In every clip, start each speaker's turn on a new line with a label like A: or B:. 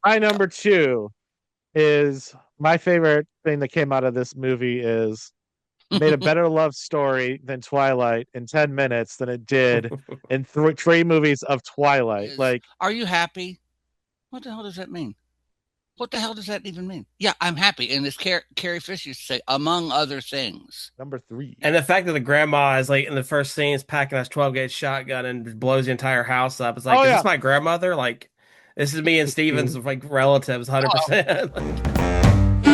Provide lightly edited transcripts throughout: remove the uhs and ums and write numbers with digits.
A: My number two is my favorite thing that came out of this movie is made a better love story than Twilight in 10 minutes than it did in three movies of Twilight.
B: Is
A: Like
B: are you happy? What the hell does that mean? What the hell does that even mean? Yeah, I'm happy. And as Carrie Fisher used to say, among other things.
A: number three.
C: And the fact that the grandma is like in the first scene is packing this 12 gauge shotgun and blows the entire house up. It's like,
A: Oh
C: is
A: yeah.
C: this my grandmother? Like, this is me and Steven's like relatives,
B: Oh,
C: 100%.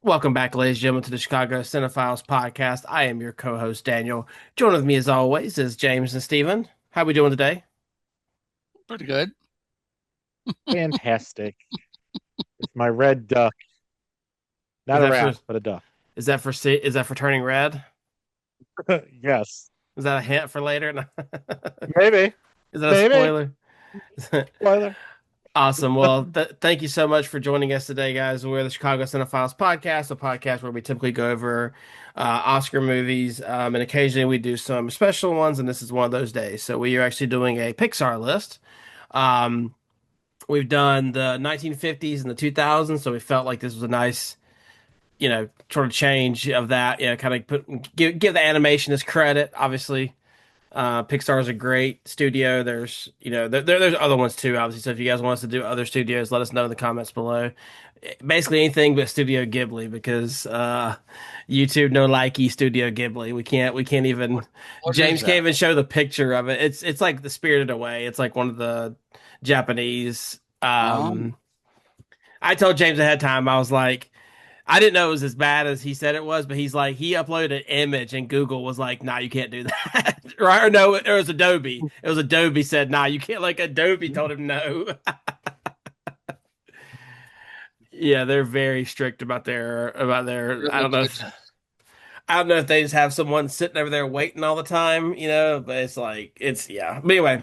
C: Welcome back, ladies and gentlemen, to the Chicago Cinephiles podcast. I am your co-host, Daniel. Joining with me, as always, is James and Steven. How we doing today?
B: pretty good.
A: Fantastic. It's my red duck.
C: Is
A: Not a
C: that for
A: rat, but a duck.
C: is that for turning red?
A: Yes.
C: Is that a hint for later? No.
A: Maybe.
C: Is that a
A: Maybe.
C: spoiler?
A: Spoiler.
C: Awesome. Well, thank you so much for joining us today, guys. We're the Chicago Cinephiles podcast, a podcast where we typically go over Oscar movies, and occasionally we do some special ones, and this is one of those days. So we are actually doing a Pixar list. Um, we've done the 1950s and the 2000s, so we felt like this was a nice, sort of change of that. Kind of give the animation its credit. Obviously, Pixar is a great studio. There's, there's other ones too, obviously. So if you guys want us to do other studios, let us know in the comments below. Basically anything but Studio Ghibli because YouTube no likey Studio Ghibli. We can't even
B: What is
C: James can't
B: that?
C: even show the picture of it. It's like the Spirited Away. It's like one of the Japanese.
B: Um,
C: I told James ahead of time. I was like, I didn't know it was as bad as he said it was, but he's like, he uploaded an image and Google was like, nah, you can't do that. Right? Or no, it was Adobe. It was Adobe said, nah, you can't. Like Adobe told him no. Yeah, they're very strict about their.
B: really good.
C: I don't know if they just have someone sitting over there waiting all the time, but it's like it's yeah. But anyway,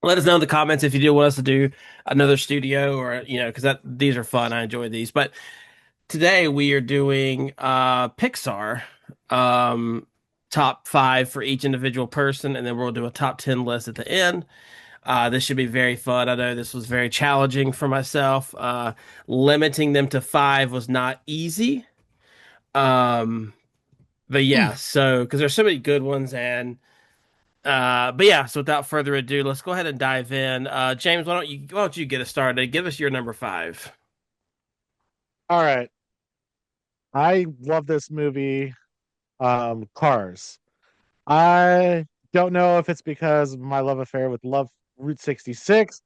C: let us know in the comments if you do want us to do another studio or because that these are fun. I enjoy these. But today we are doing Pixar top five for each individual person, and then we'll do a top 10 list at the end. This should be very fun. I know this was very challenging for myself. Limiting them to five was not easy. Um, but
B: Hmm.
C: yeah, so because there's so many good ones, and but yeah, so without further ado, let's go ahead and dive in. James, why don't you get us started? Give us your number five.
A: All right. I love this movie. Cars. I don't know if it's because of my love affair with Love Route 66,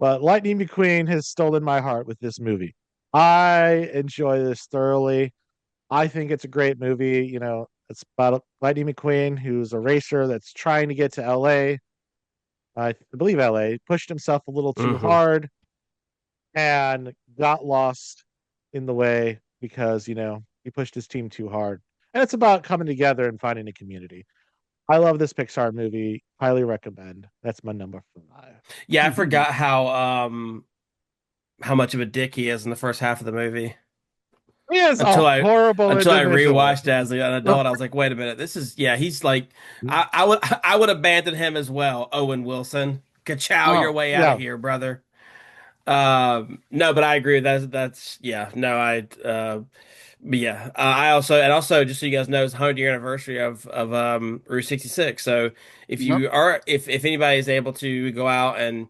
A: but Lightning McQueen has stolen my heart with this movie. I enjoy this thoroughly. I think it's a great movie. It's about Lightning McQueen, who's a racer that's trying to get to LA. I believe LA, pushed himself a little too
C: Hmm.
A: hard and got lost in the way because, he pushed his team too hard. And it's about coming together and finding a community. I love this Pixar movie. Highly recommend. That's my number five.
C: Yeah, I forgot how much of a dick he is in the first half of the movie.
A: He is a
C: until I
A: horrible
C: until I
A: individual.
C: rewatched it as an adult. I was like, wait a minute, this is yeah, he's like I would abandon him as well, Owen Wilson. Ka-chow your
B: Oh,
C: way out of
A: Yeah.
C: here, brother. No, but I agree. That's yeah, no, but yeah, I also just so you guys know, it's the 100-year anniversary of Route 66. So
B: yep.
C: if anybody is able to go out and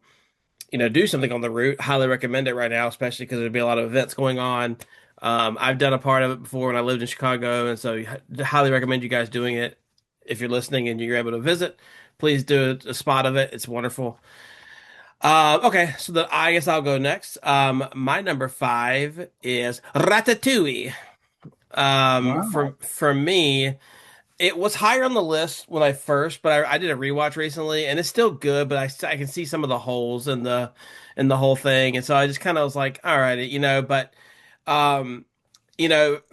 C: do something on the route, highly recommend it right now, especially because there'll be a lot of events going on. I've done a part of it before when I lived in Chicago, and so highly recommend you guys doing it. If you're listening and you're able to visit, please do a spot of it. It's wonderful. Okay, so I guess I'll go next. My number five is Ratatouille.
B: Wow.
C: For me, it was higher on the list when I first, but I did a rewatch recently, and it's still good, but I can see some of the holes in the whole thing, and so I just kind of was like, all right, but um,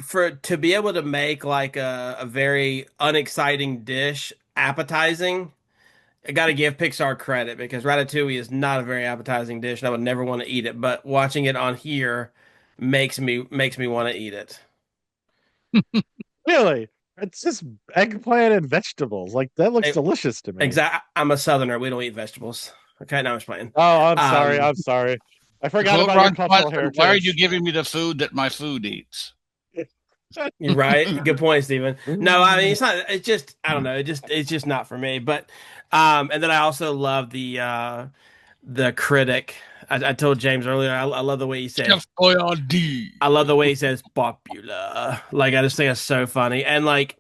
C: for to be able to make like a very unexciting dish appetizing, I got to give Pixar credit because Ratatouille is not a very appetizing dish, and I would never want to eat it. But watching it on here makes me want to eat it.
A: Really? It's just eggplant and vegetables. Like that looks delicious to me.
C: Exactly. I'm a Southerner. We don't eat vegetables. Okay, now I'm just playing.
A: Oh, I'm sorry.
C: Um,
A: I'm sorry. I forgot
B: Vote
A: about your
B: wrong
A: cultural
B: question. Why are you
A: heritage.
B: giving me the food that my food eats?
C: you're right. Good point, Stephen. No, I mean it's not. It's just I don't know. It's just not for me. But and then I also love the critic. I told James earlier. I love the way he says.
B: Chef Boyardee.
C: I love the way he says popular. Like I just think it's so funny. And like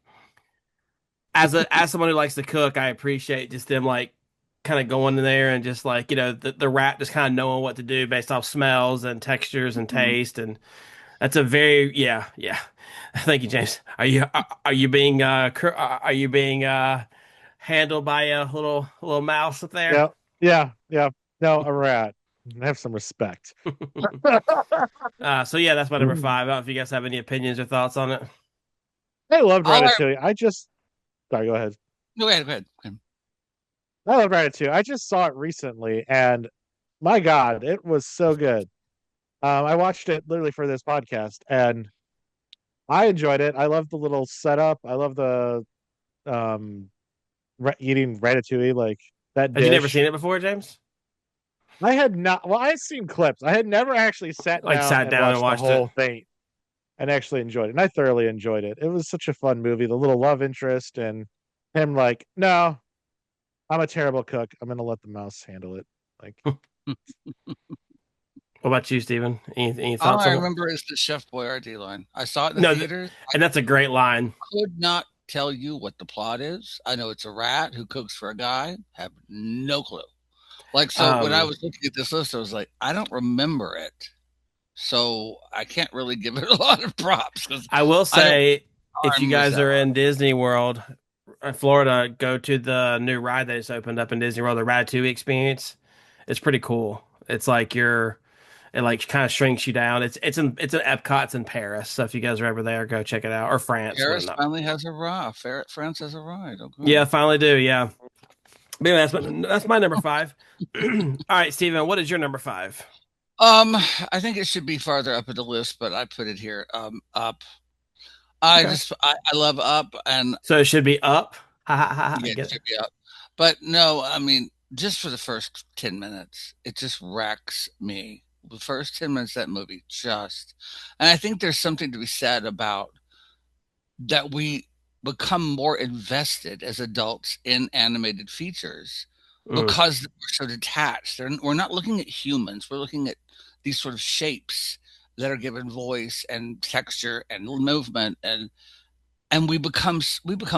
C: as someone who likes to cook, I appreciate just them like kind of going in there and just like the rat just kind of knowing what to do based off smells and textures and taste. And that's a very yeah. Thank you, James. Are you being handled by a little mouse up there?
A: Yeah, yeah. No, a rat. Have some respect.
C: So yeah, that's my number five. I don't know if you guys have any opinions or thoughts on it.
A: I loved
B: All I,
A: Ratatouille. Sorry, go ahead.
B: go ahead, go ahead.
A: I love Ratatouille. I just saw it recently, and my God, it was so good. I watched it literally for this podcast, and I enjoyed it. I love the little setup. I love the eating Ratatouille, like that
C: Had you never
A: dish.
C: seen it before, James?
A: I had not. Well, I had seen clips. I had never actually sat
C: Like
A: down
C: sat
A: and
C: down and
A: watched the
C: watched it.
A: whole thing and actually enjoyed it. And I thoroughly enjoyed it. It was such a fun movie. The little love interest and him like, no, I'm a terrible cook. I'm gonna let the mouse handle it. Like,
C: What about you, Stephen? Any
B: All
C: thoughts
B: I
C: on it?
B: remember is the Chef Boyardee line. I saw it in the
C: No,
B: theaters.
C: and that's a great line.
B: Could not tell you what the plot is. I know it's a rat who cooks for a guy. Have no clue. Like, so when I
C: Um,
B: was looking at this list, I was like, I don't remember it. So I can't really give it a lot of props because
C: I will
B: I don't
C: say, if you
B: miss
C: guys
B: that
C: are
B: one.
C: in Disney World, Florida, go to the new ride that just opened up in Disney World, the Ratatouille experience. It's pretty cool. It's like it like kind of shrinks you down. It's in Epcot. It's in Paris. So if you guys are ever there, go check it out. Or France, what
B: Paris
C: not?
B: finally has a ride. France has a ride.
C: Yeah,
B: Okay.
C: finally do. Yeah. But anyway, that's my number five. All right, Steven, what is your number five?
B: Um, I think it should be farther up in the list, but I put it here. Up.
C: Okay.
B: I love Up, and
C: So it should be up. Ha ha ha ha.
B: yeah, it
C: Get it?
B: should be Up. But no, I mean, just for the first 10 minutes, it just wrecks me. The first 10 minutes of that movie just, and I think there's something to be said about that we become more invested as adults in animated features
C: Mm,
B: because we're so detached. We're not looking at humans. We're looking at these sort of shapes that are given voice and texture and movement, and we become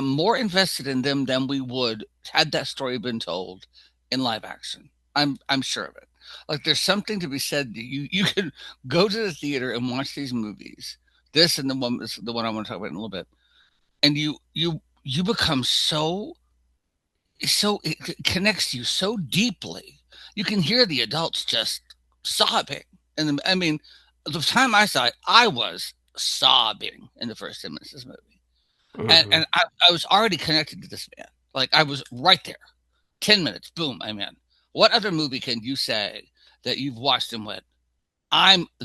B: more invested in them than we would had that story been told in live action. I'm sure of it. Like there's something to be said that you can go to the theater and watch these movies. This and the one I want to talk about in a little bit, and you become so it connects you so deeply. You can hear the adults just sobbing. And I mean, the time I saw it, I was sobbing in the first 10 minutes of this movie. And,
C: hmm
B: and I was already connected to this man. Like I was right there. 10 minutes, boom, I'm in. What other movie can you say that you've watched him with?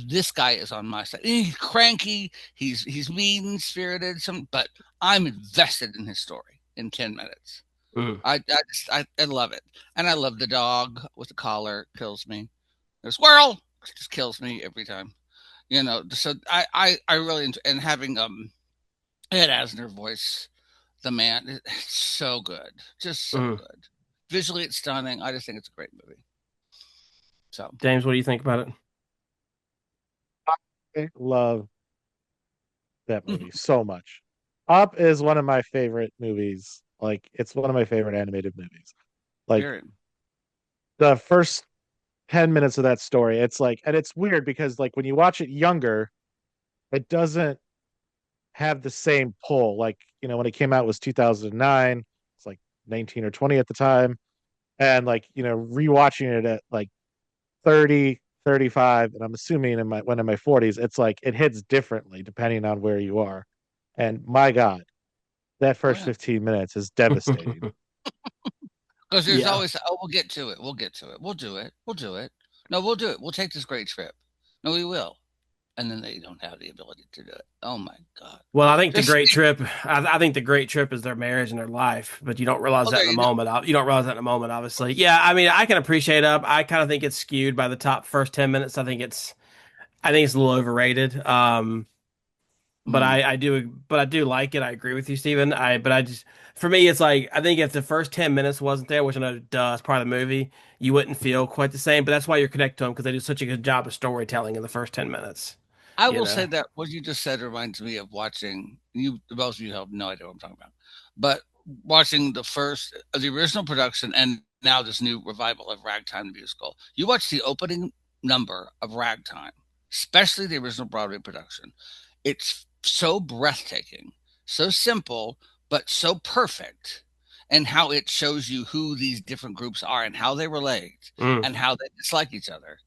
B: This guy is on my side. He's cranky, he's mean spirited, but I'm invested in his story in 10 minutes.
C: mm.
B: I love it. And I love the dog with the collar, kills me. The squirrel just kills me every time. So I really enjoy, and having Ed Asner voice the man, it's so good. Just so
C: Mm.
B: good. Visually it's stunning. I just think it's a great movie. So
C: James, what do you think about it?
A: I love that movie so much. Up is one of my favorite movies. Like, it's one of my favorite animated movies. Like
B: Jared.
A: the first 10 minutes of that story, it's like, and it's weird because like when you watch it younger, it doesn't have the same pull. Like, when it came out, it was 2009. It's like 19 or 20 at the time. And like, rewatching it at like 30, 35, and I'm assuming in my 40s, it's like it hits differently depending on where you are. And my God, that
B: Oh
A: first
B: yeah.
A: 15 minutes is devastating.
B: Because there's
C: Yeah.
B: always, oh, we'll get to it. We'll get to it. We'll do it. We'll do it. No, we'll do it. We'll take this great trip. No, we will. And then they don't have the ability to do it. Oh my God.
C: Well, I think the
B: Just,
C: great trip. I think the great trip is their marriage and their life, but you don't realize
B: oh,
C: that
B: there
C: in the
B: you go.
C: moment. You don't realize that in the moment, obviously. Yeah, I mean, I can appreciate Up. I kind of think it's skewed by the top first 10 minutes. I think it's a little overrated. But
B: Mm.
C: I do like it. I agree with you, Steven. But I just, for me, it's like I think if the first 10 minutes wasn't there, which I know does part of the movie, you wouldn't feel quite the same. But that's why you're connected to them because they do such a good job of storytelling in the first 10 minutes.
B: I
C: You
B: will
C: know.
B: say that what you just said reminds me of watching you. Most of you have no idea what I'm talking about, but watching the original production, and now this new revival of Ragtime the musical. You watch the opening number of Ragtime, especially the original Broadway production. It's so breathtaking, so simple, but so perfect, and how it shows you who these different groups are and how they relate
C: Mm.
B: and how they dislike each other.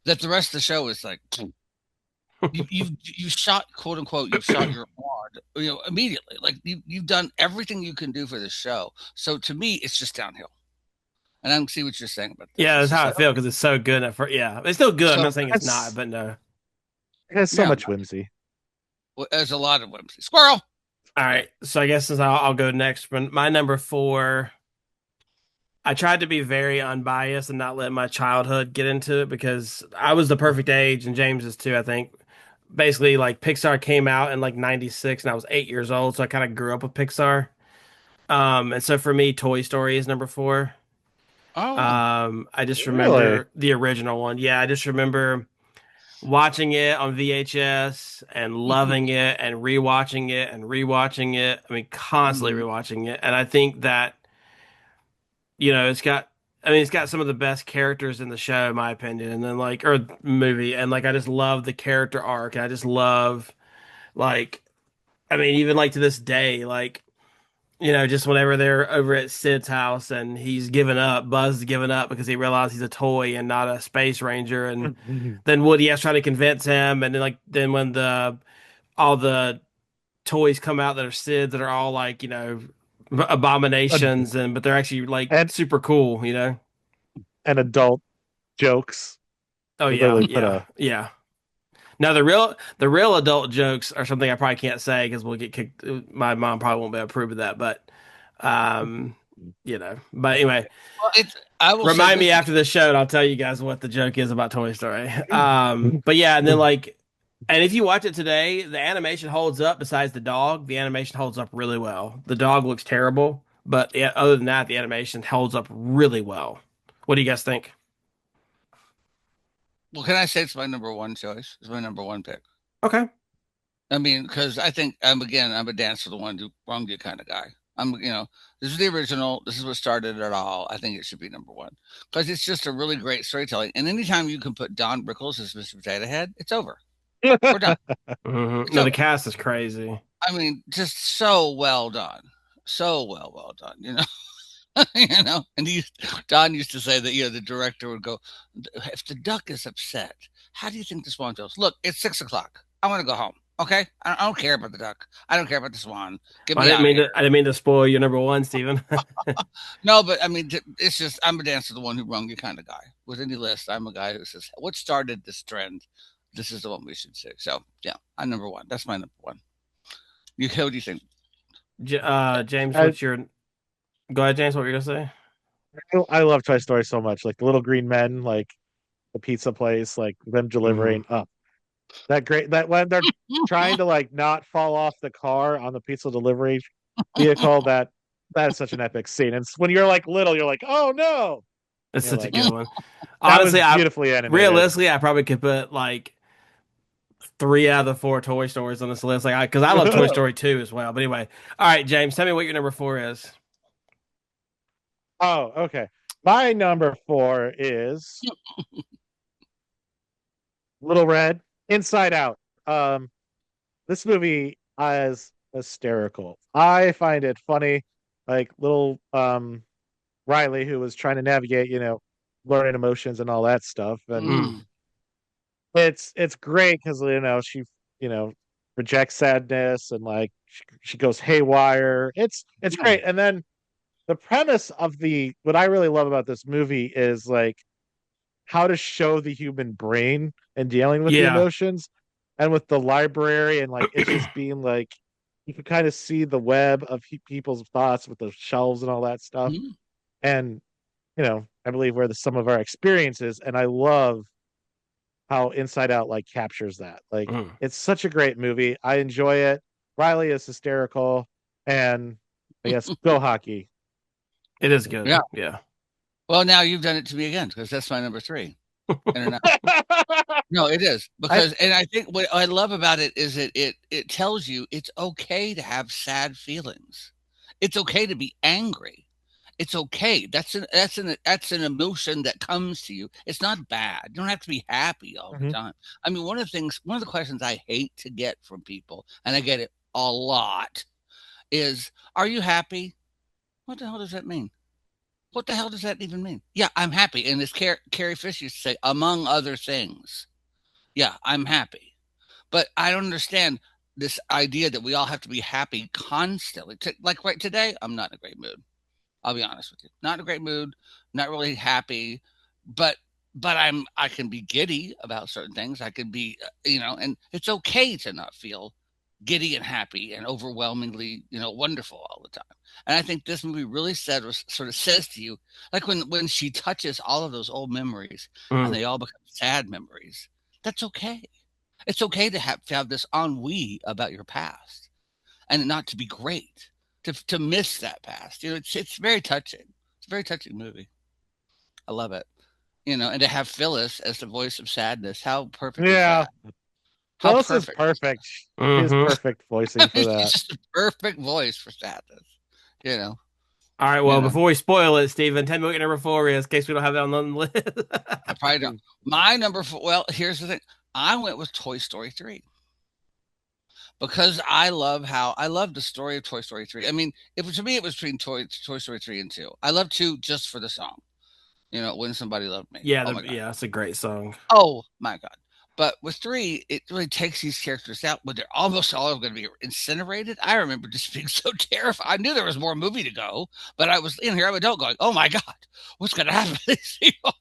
B: That the rest of the show is like you shot, quote unquote, you've shot your wad, immediately. Like you've done everything you can do for this show. So to me, it's just downhill. And I don't see what you're saying about this.
C: Yeah,
B: It's
C: that's
B: just
C: how I
B: like,
C: feel because it's so good at first. Yeah, it's still good. I'm
B: so
C: not saying it's not,
A: It's
C: but no.
A: it has so
B: yeah,
A: much whimsy.
B: there's a lot of whimsy. Squirrel.
C: All
B: Yeah.
C: right, so I guess since I'll go next. But my number four, I tried to be very unbiased and not let my childhood get into it because I was the perfect age, and James is too, I think. Basically, like Pixar came out in like '96, and I was 8 years old, so I kind of grew up with Pixar. And so for me, Toy Story is number four.
B: Oh,
C: I just
A: Really?
C: remember the original one. Yeah, I just remember watching it on VHS and loving it and rewatching it and rewatching it. I mean, constantly
B: mm.
C: rewatching it. And I think that, it's got some of the best characters in the show, in my opinion, and then or movie. And like, I just love the character arc. And I just love, like, I mean, even like to this day, like, just whenever they're over at Sid's house and he's given up, Buzz is giving up because he realized he's a toy and not a space ranger. And then Woody has tried to convince him. And then when all the toys come out that are Sids that are all like,
A: Ad-
C: abominations but they're actually like
A: and
C: super cool, you know?
A: and adult jokes.
C: Oh
A: They
C: yeah,
A: literally put
C: yeah,
A: a
C: yeah. Now the real adult jokes are something I probably can't say because we'll get kicked. My mom probably won't be able to approve of that, but um, But anyway,
B: Well, I will say
C: remind me
B: this
C: after the show and I'll tell you guys what the joke is about Toy Story. But yeah, and then like, and if you watch it today, the animation holds up. Besides the dog, the animation holds up really well. The dog looks terrible, but yeah, other than that, the animation holds up really well. What do you guys think?
B: well, can I say it's my number one choice? It's my number one pick.
C: Okay.
B: I mean, because I think I'm a dance for the one who wronged you kind of guy. This is the original. This is what started it all. I think it should be number one because it's just a really great storytelling. And anytime you can put Don Rickles as Mr. Potato Head, it's over. We're done. It's
C: No, the
B: over.
C: cast is crazy.
B: I mean, just so well done, so well done. And Don used to say that the director would go, if the duck is upset, how do you think the swan feels? Look, it's 6 o'clock. I want to go home. Okay, I don't care about the duck. I don't care about the swan. Get
C: I
B: me
C: didn't
B: out of
C: mean
B: here.
C: to. I didn't mean to spoil your number one, Steven.
B: No, but I mean, it's just I'm a dance to the one who wrong you kind of guy. With any list, I'm a guy who says, "What started this trend? This is the one we should see." So yeah, I'm number one. That's my number one. What do you think?
C: James,
A: I,
C: what's your? Go ahead, James. What were you gonna say?
A: I love Toy Story so much. Like the little green men, like the pizza place, like them
C: Hmm.
A: delivering up that great that when they're trying to like not fall off the car on the pizza delivery vehicle. That is such an epic scene. And when you're like little, you're like, oh no,
C: It's
A: you're
C: such a
A: like
C: good one.
A: that was
C: Honestly, I
A: beautifully animated.
C: realistically, I probably could put like three out of the four Toy Stories on this list. Like, because I love Toy Story 2 as well. But anyway, all right, James, tell me what your number four is.
A: Oh, okay. My number four is Little Red, Inside Out. Um, this movie is hysterical. I find it funny, like little Riley who was trying to navigate, learning emotions and all that stuff, and
C: Mm.
B: Mm.
A: it's great because she you know rejects sadness and like she goes haywire. It's great, and then the premise of the what I really love about this movie is like how to show the human brain and dealing with the
C: Yeah.
A: emotions, and with the library and like it's just being like you can kind of see the web of people's thoughts with the shelves and all that stuff.
B: Mhm.
A: And I believe where the some of our experiences, and I love how Inside Out like captures that. Like
C: Mm.
A: it's such a great movie. I enjoy it. Riley is hysterical, and I guess go hockey.
C: It is good.
B: Yeah.
C: Yeah.
B: Well, now you've done it to me again because that's my number three. No, it is
A: I
B: because, and I think what I love about it is it tells you it's okay to have sad feelings. It's okay to be angry. It's okay. That's an emotion that comes to you. It's not bad. You don't have to be happy all the
A: Mhm.
B: time. I mean, one of the questions I hate to get from people, and I get it a lot, is, "Are you happy?" What the hell does that mean? What the hell does that even mean? Yeah, I'm happy. And as Carrie Fisher used to say, among other things. Yeah, I'm happy. But I don't understand this idea that we all have to be happy constantly. Like right today, I'm not in a great mood. I'll be honest with you. Not in a great mood, not really happy, but I can be giddy about certain things. I can be, and it's okay to not feel giddy and happy and overwhelmingly, wonderful all the time. And I think this movie really sort of says to you, like when she touches all of those old memories and
C: Mm.
B: they all become sad memories. That's okay. It's okay to have this ennui about your past and not to be great, to miss that past. It's very touching. It's a very touching movie. I love it. And to have Phyllis as the voice of sadness, how perfect is
A: yeah,
B: that? How
A: Phyllis is
B: perfect is that?
A: perfect. She is
C: Hmm.
A: perfect voicing
B: I
A: for
B: mean, she's
A: that.
B: just a perfect voice for sadness. You know,
C: All right.
B: you
C: Well,
B: know.
C: before we spoil it, Stephen, tell me what your number four is, in case we don't have that on the list.
B: I probably don't. My number four. Well, here's the thing. I went with Toy Story 3 because I love the story of Toy Story 3. I mean, to me it was between Toy Story 3 and 2. I love 2 just for the song. When somebody loved me.
C: Yeah.
B: Oh my god.
C: Yeah. That's a great song.
B: Oh my god. But with 3, it really takes these characters out, but they're almost all going to be incinerated. I remember just being so terrified. I knew there was more movie to go, but I was in here, I'm adult going, "Oh my god, what's going to happen to these people?"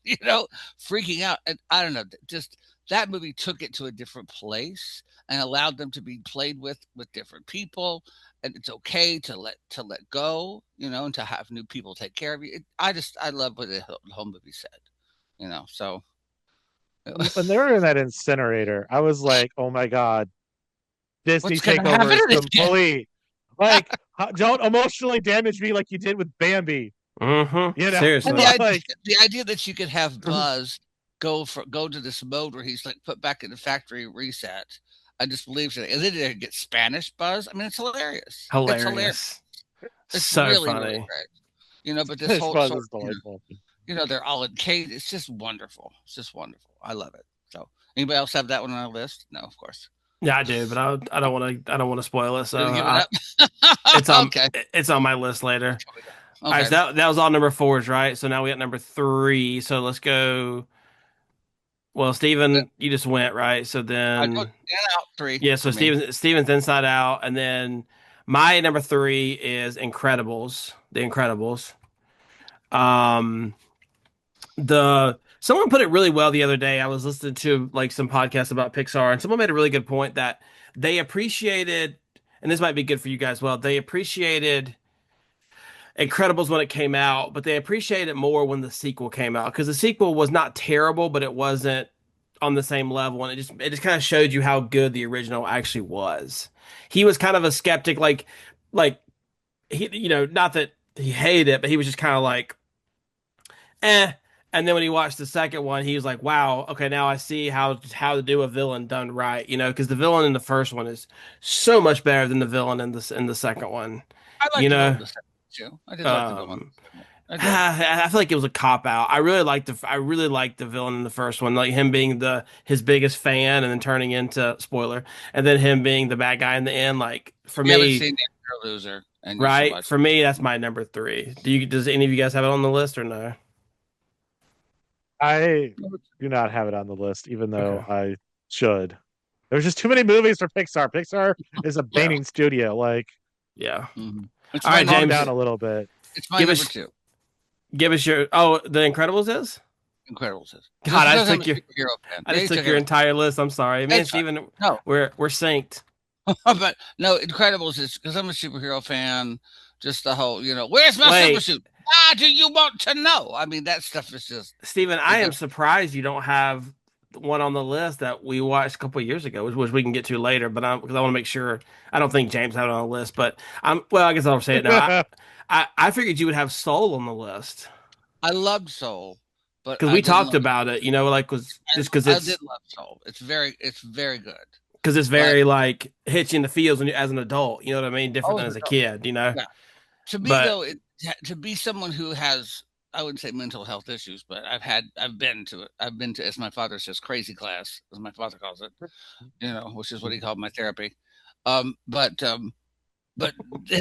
B: Freaking out. And I don't know, just that movie took it to a different place and allowed them to be played with different people. And it's okay to let go, and to have new people take care of you. I love what the whole movie said, so
A: When they were in that incinerator, I was like, "Oh my god, Disney
B: what's going to
A: takeover
B: happen
A: is
B: to this kid?
A: complete." Like, don't emotionally damage me like you did with Bambi.
C: Hmm.
A: You know,
B: And
C: Seriously.
A: like,
B: the idea that you could have Buzz go to this mode where he's like put back in the factory reset, I just believes it. And then they get Spanish Buzz. I mean, it's hilarious. It's hilarious.
C: Hilarious.
B: It's
C: So
B: really, really
C: funny.
B: great. But this
A: Spanish
B: whole
A: Buzz
B: sort
A: is delightful.
B: they're all in cage. It's just wonderful. It's just wonderful. I love it. So, anybody else have that one on our list? No, of course.
C: Yeah, I do, but I don't want to. I don't want to spoil it. So
B: Gonna give it
C: I,
B: up.
C: it's on.
B: Okay.
C: It's on my list later. All right.
B: Okay.
C: So that was all number fours, right? So now we got number three. So let's go. Well, Steven, you just went, right? So
B: I go in
C: then,
B: and out 3
C: yeah,
B: for
C: so
B: me.
C: Steven's Inside Out, and then my number three is Incredibles, The Incredibles. Um, the someone put it really well the other day. I was listening to like some podcasts about Pixar, and someone made a really good point that they appreciated, and this might be good for you guys. Well, they appreciated Incredibles when it came out, but they appreciated it more when the sequel came out because the sequel was not terrible, but it wasn't on the same level, and it just kind of showed you how good the original actually was. He was kind of a skeptic, like he, not that he hated it, but he was just kind of like, eh. And then when he watched the second one, he was like, "Wow, okay, now I see how to do a villain done right." Because the villain in the first one is so much better than the villain in the second one.
B: I like
C: You
B: the villain
C: know,
B: in the second too. I did like the villain.
C: um,
B: I did.
C: I feel like it was a cop out. I really liked the villain in the first one, like him being the his biggest fan and then turning into spoiler, and then him being the bad guy in the end. Like for
B: If you haven't
C: me,
B: seen that, you're a loser, and you should
C: right?
B: watch
C: For me, that's my number three. Does any of you guys have it on the list or no?
A: I
B: it.
A: do not have it on the list, even
C: Okay.
A: though I should. There's just too many movies for Pixar. Pixar is a
B: Yeah.
A: waning studio. Like,
C: Yeah.
B: Mhm.
C: All
B: It's
C: right,
B: raining
A: calm
C: James.
A: down
B: too.
A: a little bit.
B: It's my
C: Give
B: number
C: us
B: two.
C: give us your The Incredibles is?
B: Incredibles is just
C: God,
B: because I'm a superhero fan.
C: I
B: Yeah,
C: just
B: you
C: took
B: took
C: your
B: everything.
C: entire list. I'm sorry. Me and
B: It's fine.
C: Steven,
B: No,
C: we're synced.
B: but no, Incredibles is because I'm a superhero fan. Just the whole, where's my super
C: Wait,
B: suit? Why do you want to know? I mean, that stuff is just
C: Steven, I
B: it
C: am
B: just
C: surprised you don't have one on the list that we watched a couple of years ago, which we can get to later. But because I want to make sure, I don't think James had it on the list. But I guess I'll say it now. I figured you would have Soul on the list
B: I loved Soul, but
C: because
B: I
C: we
B: didn't
C: talked
B: love.
C: about it. Like was just
B: I did love Soul. It's very good.
C: because it's
B: But
C: very like hits you in the feels when you as an adult. You know what I mean? Different
B: oh,
C: than
B: no,
C: as a kid.
B: yeah. To me
C: But
B: though, to be someone who has, I wouldn't say mental health issues, but I've been to it. I've been to, as my father says, crazy class, as my father calls it. Which is what he called my therapy. Um, but um, but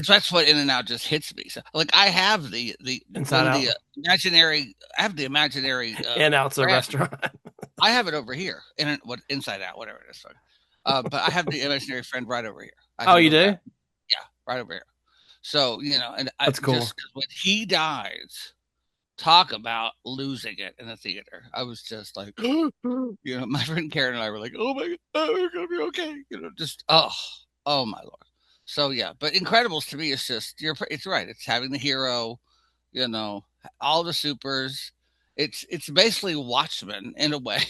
B: that's what In and Out just hits me. So, like, I have the one
C: Inside
B: of
C: Out,
B: the imaginary. I have the imaginary
C: In Out's a
B: brand.
C: restaurant.
B: I have it over here, Inside Out, whatever it is. But I have the imaginary friend right over here. I
C: Oh,
B: can
C: you
B: go
C: do?
B: grab. Yeah, right over here. So and I
C: That's cool.
B: just when he dies, talk about losing it in the theater. I was just like, my friend Karen and I were like, oh my god, we're gonna be okay. Just oh my lord. So yeah, but Incredibles to me is just it's right. It's having the hero, you know, all the supers. It's basically Watchmen in a way.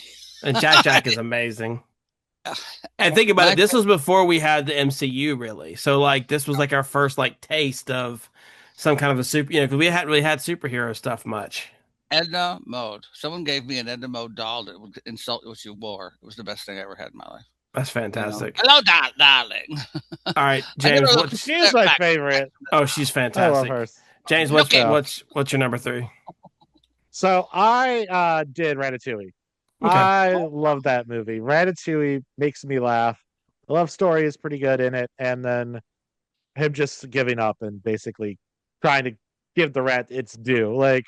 C: And Jack is amazing. And
B: And
C: think about it,
B: my
C: this was before we had the MCU really. So like this was like our first like taste of some kind of a super, because we hadn't really had superhero stuff much.
B: Edna Mode. Someone gave me an Edna Mode doll that would insult what you wore. It was the best thing I ever had in my life.
C: That's fantastic.
B: Hello, darling.
C: All right,
B: I get
C: James,
B: a little
C: what's
A: She is
B: step
A: my
B: back.
A: favorite.
C: Oh, she's
A: I love
C: fantastic.
A: her.
C: James,
B: Look
C: what's
B: it.
A: Yeah.
C: what's your number three?
A: So I did Ratatouille.
C: Okay.
A: I love that movie. Ratatouille makes me laugh. The love story is pretty good in it, and then him just giving up and basically trying to give the rat its due. Like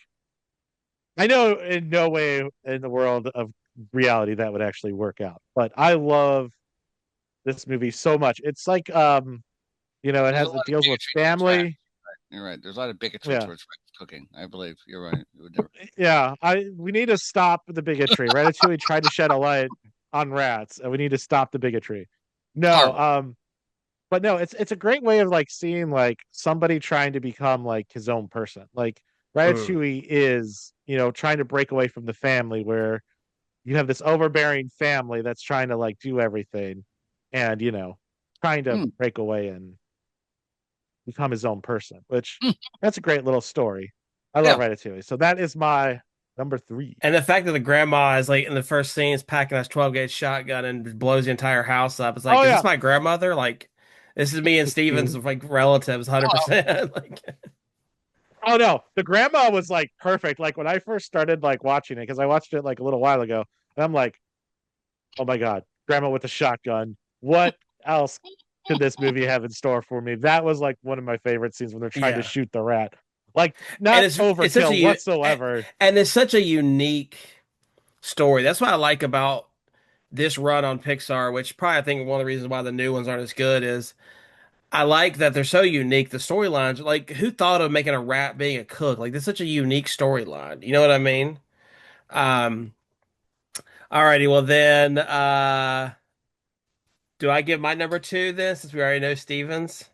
A: I know in no way in the world of reality that would actually work out, but I love this movie so much. It's like
B: There's a lot
A: it
B: of
A: deals with
B: bigotry towards rats.
A: family.
B: You're right. There's a lot of bigotry
A: Yeah.
B: towards rat cooking. I believe you're right. You would never.
A: Yeah, I we need to stop the bigotry. Ratatouille tried to shed a light on rats, and we need to stop the bigotry. No,
B: Horrible.
A: but no, it's a great way of like seeing like somebody trying to become like his own person. Like
C: Mm.
A: Ratatouille is, trying to break away from the family where you have this overbearing family that's trying to like do everything and, trying to
B: Hmm.
A: break away and become his own person, which
B: Hmm.
A: that's a great little story. I love
B: Yeah.
A: Ratatouille. So that is my number three.
C: And the fact that the grandma is like in the first scene is packing a 12 gauge shotgun and blows the entire house up. It's like,
A: Oh
C: is this
A: yeah.
C: my grandmother? Like, this is me and Steven's like relatives,
B: Oh,
C: 100%. Like,
A: Oh no, the grandma was like perfect. Like when I first started like watching it, because I watched it like a little while ago, and I'm like, oh my god, grandma with a shotgun. What else could this movie have in store for me? That was like one of my favorite scenes when they're trying to
C: yeah.
A: shoot the rat. Like
C: And
A: not
C: it's such
A: overkill whatsoever.
C: and it's such a unique story. That's what I like about this run on Pixar, which probably I think one of the reasons why the new ones aren't as good is I like that they're so unique. The storylines, like who thought of making a rat being a cook? Like that's such a unique storyline. You know what I mean? Um, Alrighty, well then, do I give my number two then, since we already know Stevens?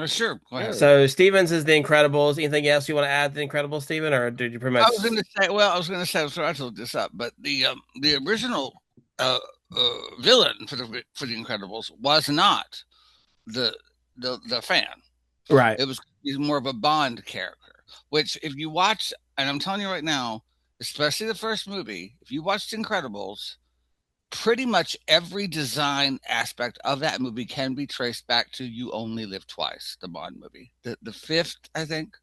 B: sure. Go ahead.
A: Sure.
C: So Stevens is The Incredibles. Anything else you want to add to The Incredibles, Steven, or did you pretty
B: I was
C: much?
B: going to say. Well, I was going to say. So I told this up, but the original uh, villain for the Incredibles was not the the fan.
C: Right.
B: He's more of a Bond character. Which, if you watch, and I'm telling you right now, especially the first movie, if you watched Incredibles, pretty much every design aspect of that movie can be traced back to You Only Live Twice, the Bond movie, the fifth, I think.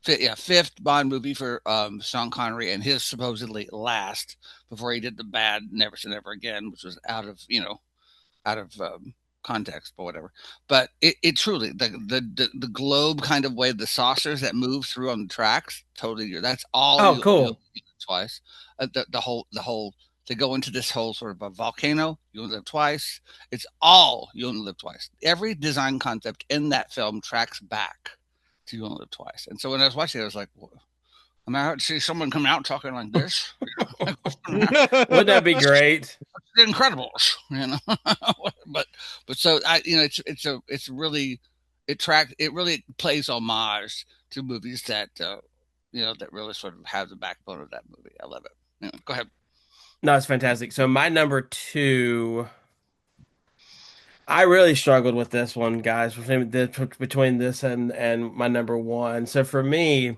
B: Fifth Bond movie for Sean Connery, and his supposedly last before he did the bad Never Say Never Again, which was out of context, but whatever. But it truly the globe kind of way, the saucers that move through on the tracks, totally. That's all
C: Oh,
B: you
C: cool.
B: twice. The whole to go into this whole sort of a volcano. You only live twice. It's all you only live twice. Every design concept in that film tracks back So you only live twice. And so when I was watching it, I was like, well, I mean, I see someone come out talking like this. Like, what's going on?
C: Wouldn't that be great?
B: The Incredibles, you know. but so I, it's really it really plays homage to movies that that really sort of have the backbone of that movie. I love it. Go ahead.
C: No, it's fantastic. So my number two, I really struggled with this one, guys, between this and my number one. So for me,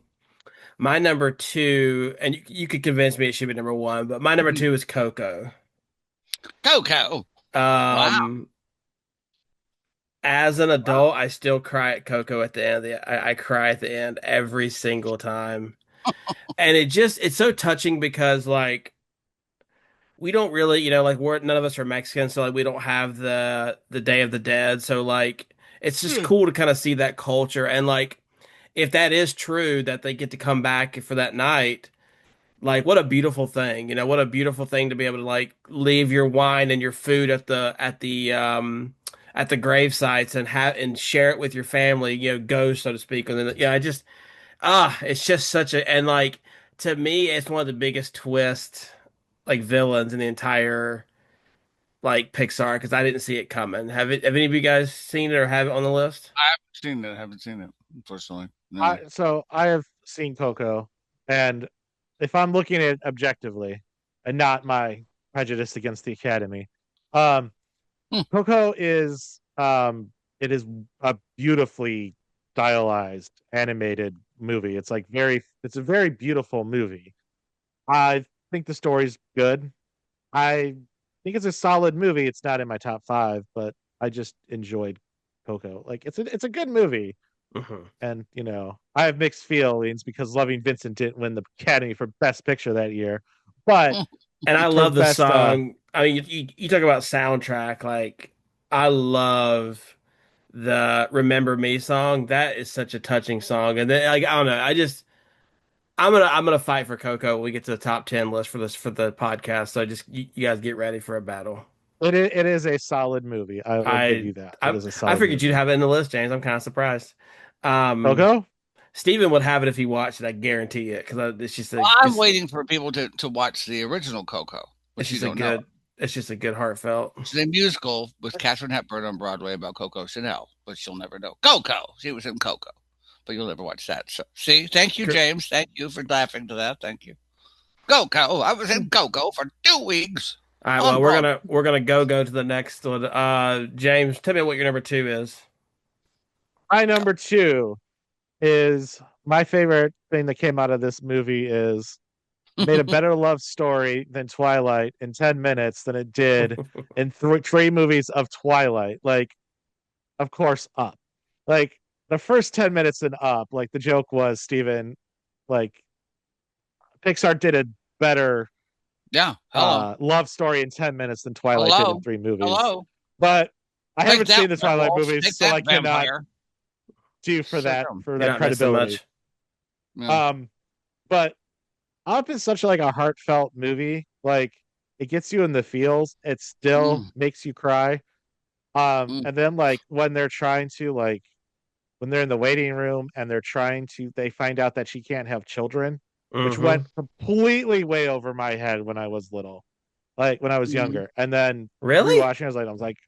C: my number two, and you could convince me it should be number one, but my number two is Coco.
B: Coco. Wow.
C: Um, as an adult, I still cry at Coco at the end. I cry at the end every single time. And it's so touching because like we don't really, like we're none of us are Mexican, so like we don't have the Day of the Dead. So like it's just
B: Hmm.
C: cool to kind of see that culture and like if that is true that they get to come back for that night, like what a beautiful thing. What a beautiful thing to be able to like leave your wine and your food at the grave sites and have and share it with your family, go so to speak. And then I just it's just such a and like to me it's one of the biggest twists like villains in the entire like Pixar because I didn't see it coming. Have any of you guys seen it or have it on the list?
B: I haven't seen it. I haven't seen it, unfortunately. No.
A: I have seen Coco, and if I'm looking at it objectively and not my prejudice against the Academy, um,
B: Hmm.
A: Coco is it is a beautifully stylized animated movie. It's a very beautiful movie. I think the story's good. I think it's a solid movie. It's not in my top five, but I just enjoyed Coco. Like it's a good movie.
C: Mhm.
A: And I have mixed feelings because Loving Vincent didn't win the Academy for Best Picture that year, but
C: And I
A: for
C: love the
A: best
C: song. I mean, you talk about soundtrack. Like, I love the "Remember Me" song. That is such a touching song. And then, like, I don't know. I'm gonna fight for Coco when we get to the top 10 list for the podcast. So just you guys get ready for a battle.
A: it is a solid movie. I will give
C: I
A: you that. It
C: I
A: is a
C: I
A: solid
C: figured you'd
A: movie.
C: have it in the list, James. I'm kind of surprised. Um,
A: Coco?
C: Steven would have it if he watched it. I guarantee it because it's just
B: Well, I'm waiting for people to watch the original Coco,
C: it's
B: which you
C: just a
B: don't know.
C: good it's just a good heartfelt.
B: It's a musical with Katharine Hepburn on Broadway about Coco Chanel, but you'll never know. Coco. She was in Coco, but you'll never watch that. So, see, thank you, James. Thank you for laughing to that. Thank you. Coco. I was in Coco for 2 weeks
C: All right,
B: on
C: well, we're
B: Broadway.
C: gonna we're gonna go to the next one. James, tell me what your number two is.
A: My number two is my favorite thing that came out of this movie is it made a better love story than Twilight in 10 minutes than it did in three movies of Twilight. Like, of course, Up. Like, the first 10 minutes in Up, like, the joke was, Steven, like, Pixar did a better
B: Yeah. Hello.
A: love story in 10 minutes than Twilight did in
B: Hello.
A: three movies.
B: Hello.
A: But I
B: Take
A: haven't
B: that,
A: seen the Twilight
B: werewolf.
A: movies,
B: Take
A: so
B: that,
A: I cannot
B: vampire.
A: do
B: So dumb.
A: for
C: You're
A: that
C: not missing
A: credibility.
C: much.
B: Yeah.
A: But Up is such like a heartfelt movie. Like it gets you in the feels. It still
B: Mm,
A: makes you cry.
B: mm,
A: And then like when they're trying to like when they're in the waiting room and they find out that she can't have children, which
C: Mm-hmm.
A: went completely way over my head when I was little, like when I was
B: mm.
A: younger. And then
C: Really?
A: rewatching, I was like,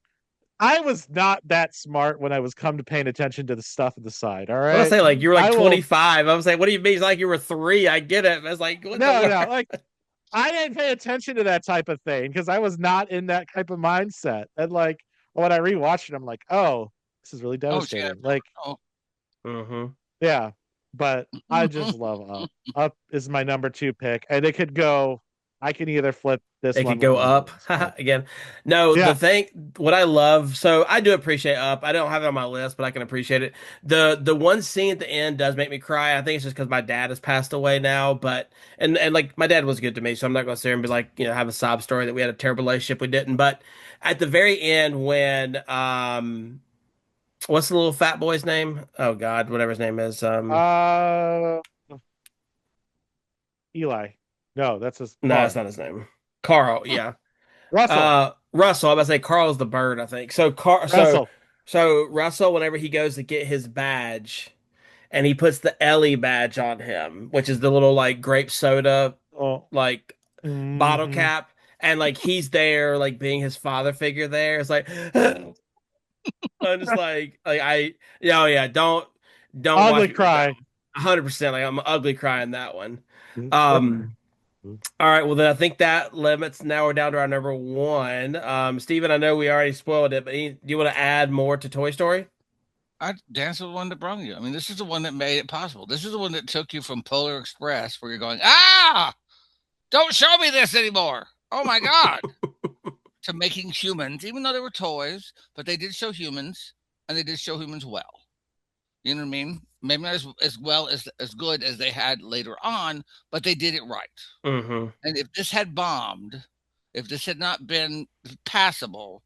A: I was not that smart when I was come to paying attention to the stuff at the side. All
C: I was
A: right.
C: gonna say like you were like
A: I will
C: 25. I was like, what do you mean? It's like you were three. I get it. I was like, what the
A: no,
C: word?
A: like I didn't pay attention to that type of thing because I was not in that type of mindset. And like when I rewatched it, I'm like, oh, this is really
B: Oh, she had
A: devastating. Like,
B: a
C: Mm-hmm.
A: yeah, but I just
B: oh.
A: love Up. Up is my number two pick, and it could go. I can either flip this
C: It
A: one
C: could
A: with
C: go
A: the other
C: up
A: ones, but
C: again. No, the
A: yeah,
C: thing, what I love, so I do appreciate Up. I don't have it on my list, but I can appreciate it. The one scene at the end does make me cry. I think it's just because my dad has passed away now, but and like my dad was good to me, so I'm not gonna sit here and be like, have a sob story that we had a terrible relationship. We didn't, but at the very end when what's the little fat boy's name? Oh God, whatever his name is.
A: uh, Eli. No, that's his
C: No, that's
A: car.
C: not his name. Carl, yeah.
A: Russell.
C: Russell, I'm about to say Carl's the bird, I think. So
A: Russell.
C: So Russell, whenever he goes to get his badge, and he puts the Ellie badge on him, which is the little like grape soda
A: Oh,
C: like bottle
A: hmm.
C: cap, and like he's there like being his father figure there. It's like I'm just like I yeah, oh yeah, don't watch
A: Ugly
C: me with that
A: cry.
C: one. 100%, like I'm ugly crying that one.
A: Mhm.
C: Um all right, well then I think that limits. Now we're down to our number one. Steven, I know we already spoiled it, but do you want to add more to Toy Story?
B: I Dance with the one that brought you. I mean, this is the one that made it possible. This is the one that took you from Polar Express, where you're going, ah, don't show me this anymore. Oh my God. To making humans, even though they were toys, but they did show humans, and they did show humans well. You know what I mean? Maybe not as well as good as they had later on, but they did it right.
C: Hmm.
B: And if this had bombed, if this had not been passable,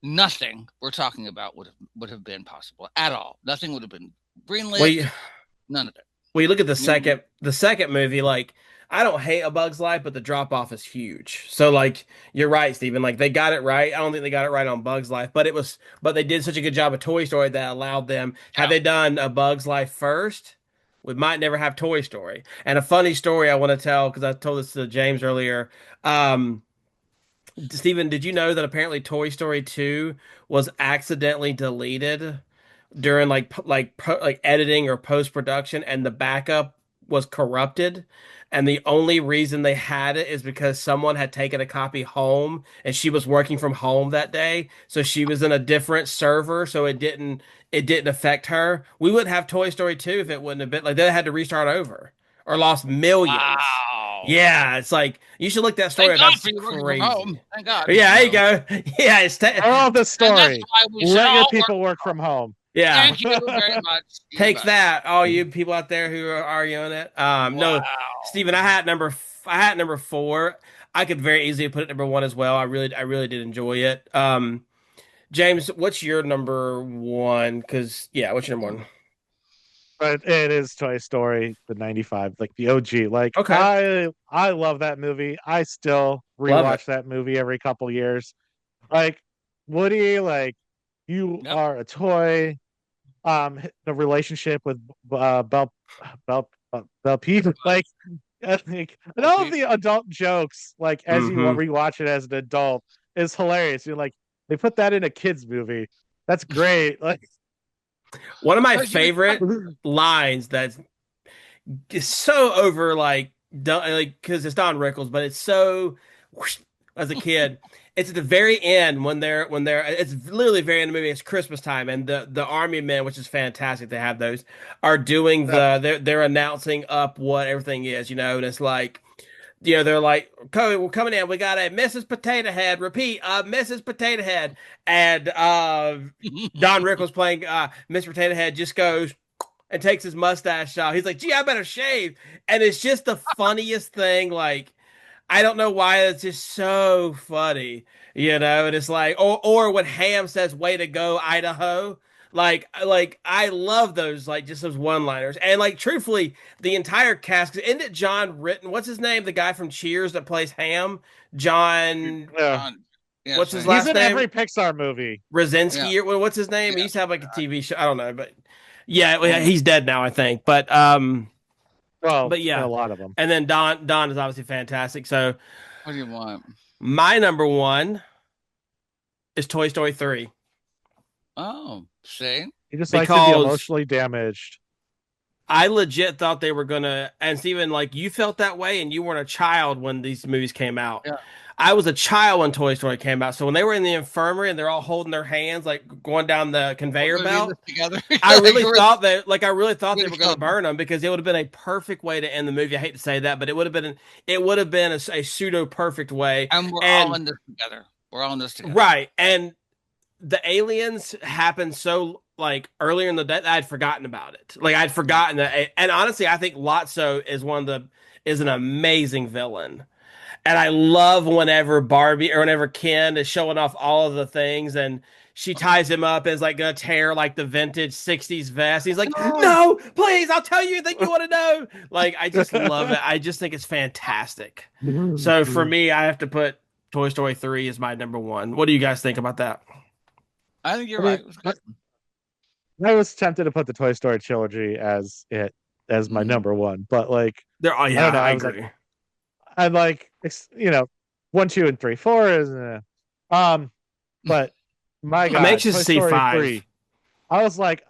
B: nothing we're talking about would have been possible at all. Nothing would have been
C: Well,
B: greenlit. None of it.
C: Well, you look at
B: You know what I mean?
C: the second movie, like I don't hate A Bug's Life, but the drop off is huge. So like you're right, Stephen. Like they got it right. I don't think they got it right on Bug's Life, but they did such a good job of Toy Story that allowed them. Had
B: Yeah.
C: they done A Bug's Life first, we might never have Toy Story. And a funny story I want to tell because I told this to James earlier. Um, Stephen, did you know that apparently Toy Story 2 was accidentally deleted during like editing or post production, and the backup was corrupted, and the only reason they had it is because someone had taken a copy home and she was working from home that day, so she was in a different server, so it didn't affect her. We wouldn't have Toy Story 2 if it wouldn't have been like they had to restart over or lost millions.
B: Wow.
C: Yeah, it's like you should look that story
B: Thank
C: up.
B: God
C: That's
B: for you working from home.
C: crazy.
B: Thank God.
C: Yeah, there you go. Yeah,
A: Moral of the
B: And that's
A: story:
B: why we should
A: let your
B: all work.
A: people work from home.
C: yeah.
B: Thank you very much. You
C: Take
B: bet.
C: that, all you people out there who are arguing it. No,
B: Wow.
C: Steven, I had number four. I could very easily put it number one as well. I really did enjoy it. James, what's your number one? Because yeah, what's your number one?
A: But it is Toy Story, the 95, like the OG. Like
C: Okay,
A: I love that movie. I still
C: love it.
A: rewatch that movie every couple years. Like Woody, like you
B: Yep.
A: are a toy. The relationship with Belle Peep, like, and
B: Oh,
A: all of
B: Pete.
A: the adult jokes, like as you
C: Hmm.
A: rewatch it as an adult, is hilarious. You're like, they put that in a kids movie. That's great. Like,
C: One of my
B: But you,
C: favorite lines that's is so over like because it's Don Rickles, but it's so whoosh, as a kid. It's at the very end when they're it's literally very end of the movie. It's Christmas time, and the army men, which is fantastic. They have those are doing
A: yeah,
C: they're announcing up what everything is, and it's like. They're like, we're coming in. We got a Mrs. Potato Head. Repeat, Mrs. Potato Head. And Don Rickles playing Mr. Potato Head just goes, and takes his mustache off. He's like, gee, I better shave. And it's just the funniest thing. Like, I don't know why it's just so funny. And it's like, or when Ham says, way to go, Idaho. Like I love those, like just those one-liners. And like truthfully, the entire cast, 'cause isn't it John Ritten? What's his name? The guy from Cheers that plays Ham? John,
A: yeah.
B: John, yeah,
C: what's his
B: same.
A: He's
C: last
A: in
C: name?
A: every Pixar movie.
B: Yeah,
C: Brzezinski, or what's his name? He
B: yeah.
C: used to have like a TV show. I don't know, but yeah, well,
B: Mm.
C: he's dead now, I think. But
A: Well,
C: but
A: in a
C: yeah,
A: lot of them.
C: and then Don is obviously fantastic. So
B: What do you want?
C: my number one is Toy Story 3
B: Oh, see?
A: He just likes to be
C: because
A: emotionally damaged.
C: I legit thought they were gonna, and Steven, like you felt that way, and you weren't a child when these movies came out.
B: Yeah.
C: I was a child when Toy Story came out, so when they were in the infirmary and they're all holding their hands, like going down the
B: We're
C: conveyor
B: gonna be in
C: belt,
B: this together.
C: I
B: Like,
C: really thought that, like, I really thought
B: we're
C: they
B: gonna
C: were going to
B: kill
C: burn them because it would have been a perfect way to end the movie. I hate to say that, but it would have been a pseudo perfect way.
B: and we're all
C: And
B: in this together. We're all in this together.
C: right, and the aliens happened so like earlier in the day that I'd forgotten about it. Like I'd
B: Yeah.
C: forgotten that, and honestly, I think Lotso is an amazing villain. And I love whenever Barbie or whenever Ken is showing off all of the things and she ties him up as like gonna tear like the vintage 60s vest. He's like,
B: No.
C: no, please, I'll tell you anything you want to know. Like, I just love it. I just think it's fantastic. So for me, I have to put Toy Story 3 as my number one. What do you guys think about that?
B: I think
A: I
B: you're right.
A: mean,
B: It was
A: I,
B: good.
A: I was tempted to put the Toy Story trilogy as my
B: Mm.
A: number one, but like
C: There, oh
A: I
C: yeah,
A: don't know.
C: I
A: I was like,
C: agree.
A: I like one, two, and three, four is um, but my
C: I'm
A: God,
C: anxious to
A: Toy
C: see
A: Story
C: five.
A: 3. I was like,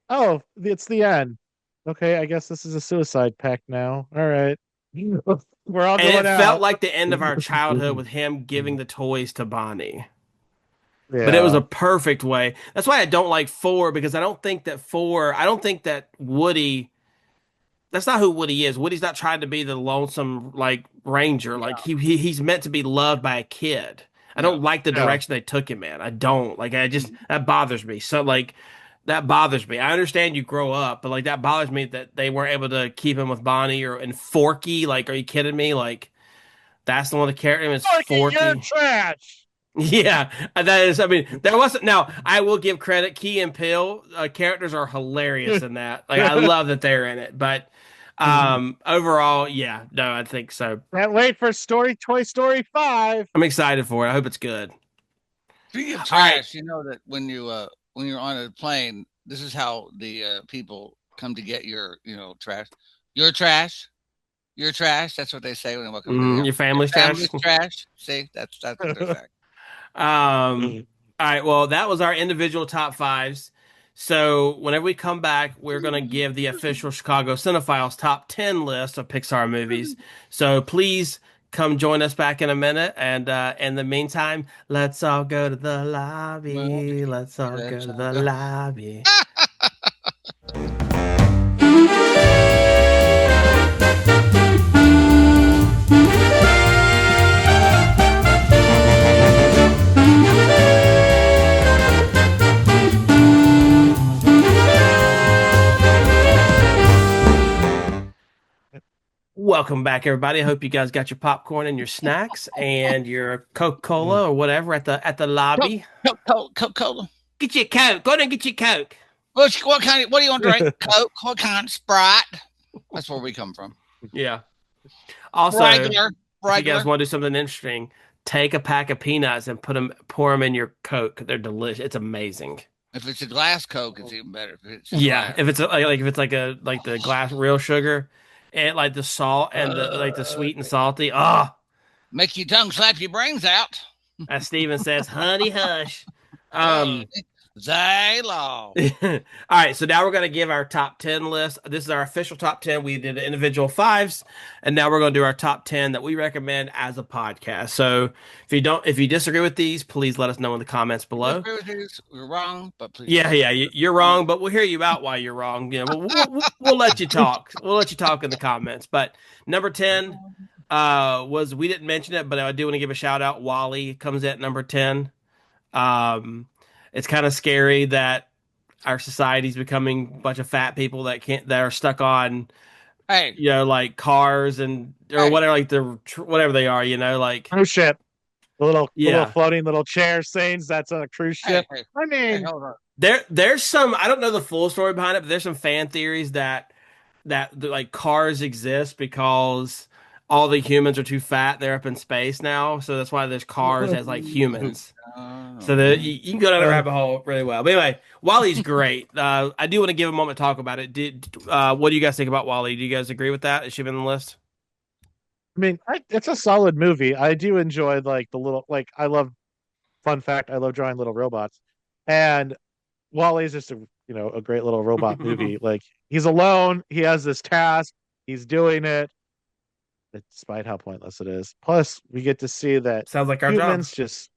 A: oh, it's the end. Okay, I guess this is a suicide pact now. All right, we're all
C: And
A: going
C: it felt
A: out.
C: like the end of our childhood with him giving the toys to Bonnie. But it was a
A: Yeah,
C: perfect way. That's why I don't like four, because I don't think that Woody, that's not who Woody is. Woody's not trying to be the lonesome like ranger. Like he's meant to be loved by a kid. I
B: Yeah.
C: don't like the
A: yeah.
C: direction they took him in. I don't. Like I just that bothers me. So like that bothers me. I understand you grow up, but like that bothers me that they weren't able to keep him with Bonnie or and Forky. Like, are you kidding me? Like that's the one that carried him is
A: Forky, you're
C: Forky.
A: trash.
C: Yeah, that is. I mean, there wasn't. Now, I will give credit. Key and Peele characters are hilarious in that. Like, I love that they're in it. But overall, yeah, no, I think so.
A: Can't wait for Toy Story 5.
C: I'm excited for it. I hope it's good.
B: Speaking of
C: All right.
B: trash, you know that when you're on a plane, this is how the people come to get your trash. Your trash, your trash. That's what they say when they welcome to the
C: Your
B: airport. Your
C: family's trash.
B: family's trash. See, that's what they're saying.
C: All right. Well, that was our individual top fives. So whenever we come back, we're going to give the official Chicago Cinephiles top 10 list of Pixar movies. So please come join us back in a minute. And in the meantime, let's all go to the
B: Well,
C: lobby. Let's all go
B: that's
C: to
B: all
C: the
B: go.
C: lobby. Welcome back, everybody. I hope you guys got your popcorn and your snacks and your Coca-Cola or whatever at the
B: Coke,
C: lobby.
B: Coke, Cola.
C: Get your Coke. Go ahead and get your Coke.
B: What kind? What do you want to drink? Coke. What kind? Sprite. That's where we come from.
C: Yeah. Also,
B: Regular,
C: if you guys
B: regular.
C: want to do something interesting, take a pack of peanuts and pour them in your Coke. They're delicious. It's amazing.
B: If it's a glass Coke, it's even better. If it's
C: Yeah,
B: glass,
C: if it's like if it's like the glass real sugar and like the salt and the
B: uh,
C: sweet and salty. Oh,
B: make your tongue slap your brains out.
C: as Steven says, honey hush.
B: Uh,
C: Um
B: they law.
C: All right, so now we're going to give our top 10 list. This is our official top 10. We did individual fives, and now we're going to do our top 10 that we recommend as a podcast. So if you disagree with these, please let us know in the comments below.
B: We're wrong, but please
C: Yeah,
B: don't.
C: yeah, you're wrong, but we'll hear you out why you're wrong. You know, we'll let you talk. We'll let you talk in the comments. But number 10 was, we didn't mention it, but I do want to give a shout out. Wally comes at number 10. Um, it's kind of scary that our society's becoming a bunch of fat people that are stuck on
B: Hey,
C: like cars and or
B: hey,
C: whatever, like whatever they are, like
A: Cruise ship. The little
C: yeah.
A: floating little chair sayings that's on a cruise ship. I
B: hey,
A: mean,
B: hold on.
C: There's some, I don't know the full story behind it, but there's some fan theories that like cars exist because all the humans are too fat. They're up in space now, so that's why there's cars as like humans. So you can go down that
A: uh,
C: rabbit hole really well. But anyway, Wally's great. I do want to give a moment to talk about it. What do you guys think about Wally? Do you guys agree with that? Is she been on the list?
A: it's a solid movie. I do enjoy like the little like I love fun fact, I love drawing little robots. And Wally's just a great little robot movie. Like he's alone, he has this task, he's doing it despite how pointless it is. Plus, we get to see that
C: Sounds like our job.
A: humans just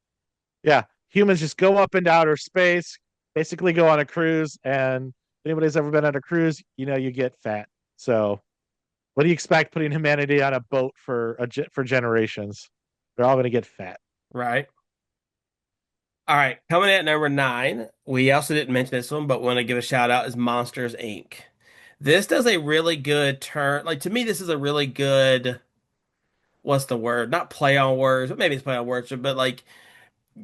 A: yeah, humans just go up into outer space, basically go on a cruise, and if anybody's ever been on a cruise, you get fat. So what do you expect putting humanity on a boat for generations? They're all going to get fat.
C: Right. All right. Coming in at number 9, we also didn't mention this one, but want to give a shout out is Monsters Inc. This does a really good turn. Like to me, this is a really good, what's the word? Not play on words, but maybe it's play on words, but like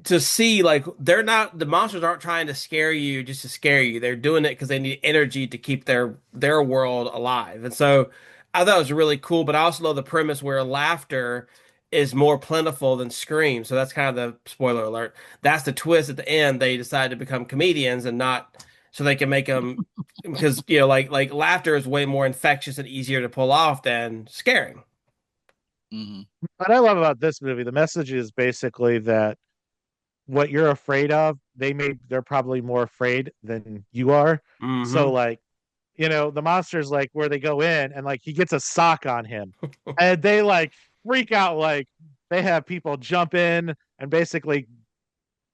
C: to see like the monsters aren't trying to scare you just to scare you. They're doing it because they need energy to keep their world alive. And so I thought it was really cool, but I also love the premise where laughter is more plentiful than scream. So that's kind of the spoiler alert. That's the twist at the end. They decide to become comedians and not so they can make them because like laughter is way more infectious and easier to pull off than scaring.
B: Hmm.
A: What I love about this movie, the message is basically that what you're afraid of, they're probably more afraid than you are. So
C: Hmm.
A: like, the monsters like where they go in and like he gets a sock on him and they like freak out, like they have people jump in and basically,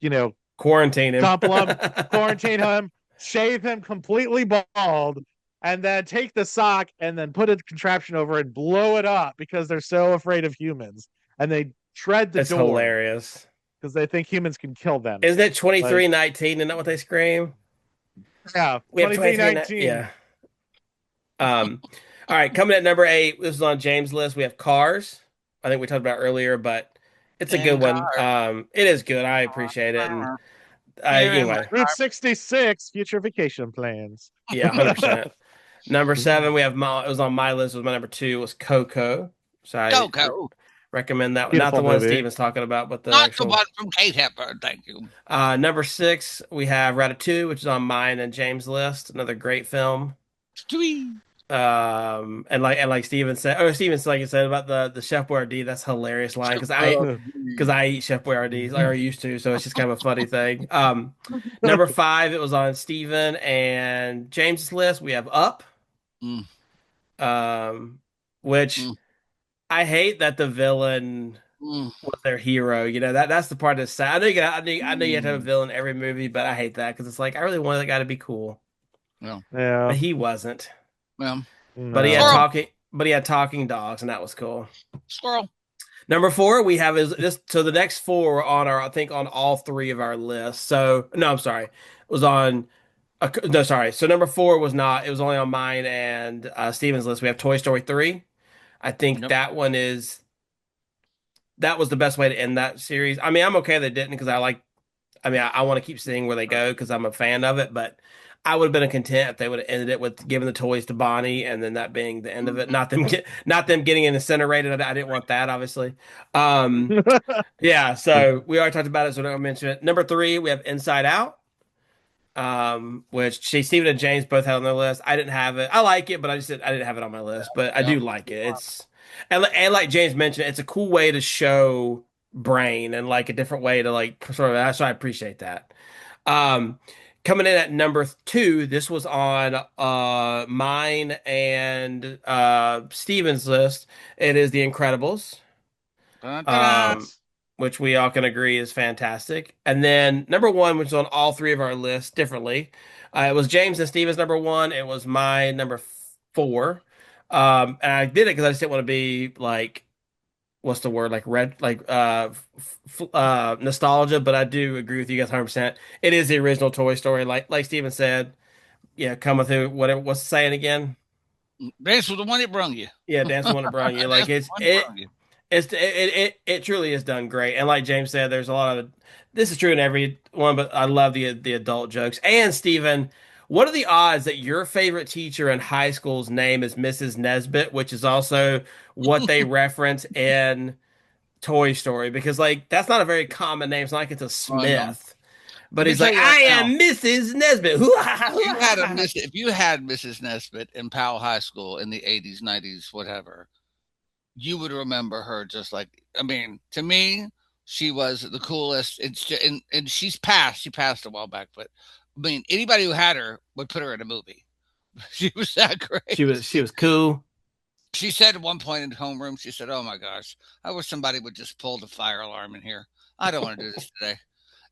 A: you know,
C: Quarantine him.
A: topple him, quarantine him, shave him completely bald, and then take the sock and then put a contraption over and blow it up because they're so afraid of humans. And they tread the
C: It's
A: door
C: hilarious.
A: because they think humans can kill them.
C: Isn't it
A: Like,
C: 2319? Isn't that what they scream?
A: yeah,
C: We have 23.
A: 2319.
C: Yeah. Um, all right, coming at number 8, this is on James' list. We have Cars. I think we talked about earlier, but it's a
B: In
C: good one.
B: car.
C: It is good. I appreciate it. And
B: You're in my
C: anyway,
A: Route 66, future vacation plans.
C: yeah, 100%. Number 7, we have it was on my list. Was my number 2 was Coco. So I
B: Coco.
C: recommend that one. Not the
A: Beautiful
C: one
A: movie.
C: Steven's talking about, but the
B: Not the
C: actual.
B: one from Kate Hepburn, thank you.
C: Number 6, we have Ratatouille, which is on mine and James' list. Another great film.
B: Stewie.
C: And like Steven said, like you said about the Chef Boyardee, that's a hilarious line because I eat Chef Boyardee's or used to, so it's just kind of a funny thing. Number 5, it was on Steven and James's list. We have Up,
B: Mm,
C: um, which
B: mm,
C: I hate that the villain
B: mm,
C: was their hero. That's the part that's sad. I know you have to have a
B: mm.
C: villain in every movie, but I hate that because it's like I really wanted that guy to be cool,
B: Well,
A: Yeah,
C: but he wasn't.
B: well,
C: But he had
A: no.
B: squirrel,
C: talking dogs, and that was cool.
B: squirrel.
C: Number 4, we have is this. So the next 4 were on I think on all 3 of our lists. So no, I'm sorry, it was on. No, sorry. So number 4 was not. It was only on mine and Steven's list. We have Toy Story 3. I think
B: Yep.
C: that was the best way to end that series. I mean, I'm okay they didn't because I want to keep seeing where they go because I'm a fan of it, but I would have been content if they would have ended it with giving the toys to Bonnie and then that being the end of it. Not them getting incinerated. I didn't want that, obviously. Um, yeah, so we already talked about it, so I don't mention it. Number 3, we have Inside Out, which Steven and James both had on their list. I didn't have it. I like it, but I didn't have it on my list. But I
B: Yep.
C: do like it. It's and like James mentioned, it's a cool way to show brain and like a different way to like sort of. So I appreciate that. Um, Coming in at number 2, this was on mine and Steven's list. It is The Incredibles,
B: Da-da-da.
C: um,
A: Yes.
C: which we all can agree is fantastic. And then number 1, which is on all 3 of our lists differently, it was James and Steven's number 1. It was my number 4. And I did it because I just didn't want to be like what's the word like red like nostalgia, but I do agree with you guys 100%. It is the original Toy Story, like Steven said. Yeah, coming through whatever. What's the saying again?
B: This was the one that brung you.
C: Yeah, dance the one that brought you. Like
B: That's the
C: it's
B: one that
C: it
B: brung you.
C: it truly is done great. And like James said, there's a lot of this is true in every one, but I love the adult jokes. And Steven, what are the odds that your favorite teacher in high school's name is Mrs. Nesbit, which is also what they reference in Toy Story? Because like that's not a very common name. It's not like it's a
B: I know.
C: Smith, but
B: Let me
C: he's
B: tell
C: like,
B: you right
C: I
B: now.
C: am Mrs. Nesbit.
B: If you had Mrs. Nesbit in Powell High School in the 80s, 90s, whatever, you would remember her just like, I mean, to me, she was the coolest. And she's passed. She passed a while back, but I mean, anybody who had her would put her in a movie. She was that
C: She
B: great.
C: was cool.
B: She said at one point in homeroom, she said, "Oh my gosh, I wish somebody would just pull the fire alarm in here. I don't want to do this today."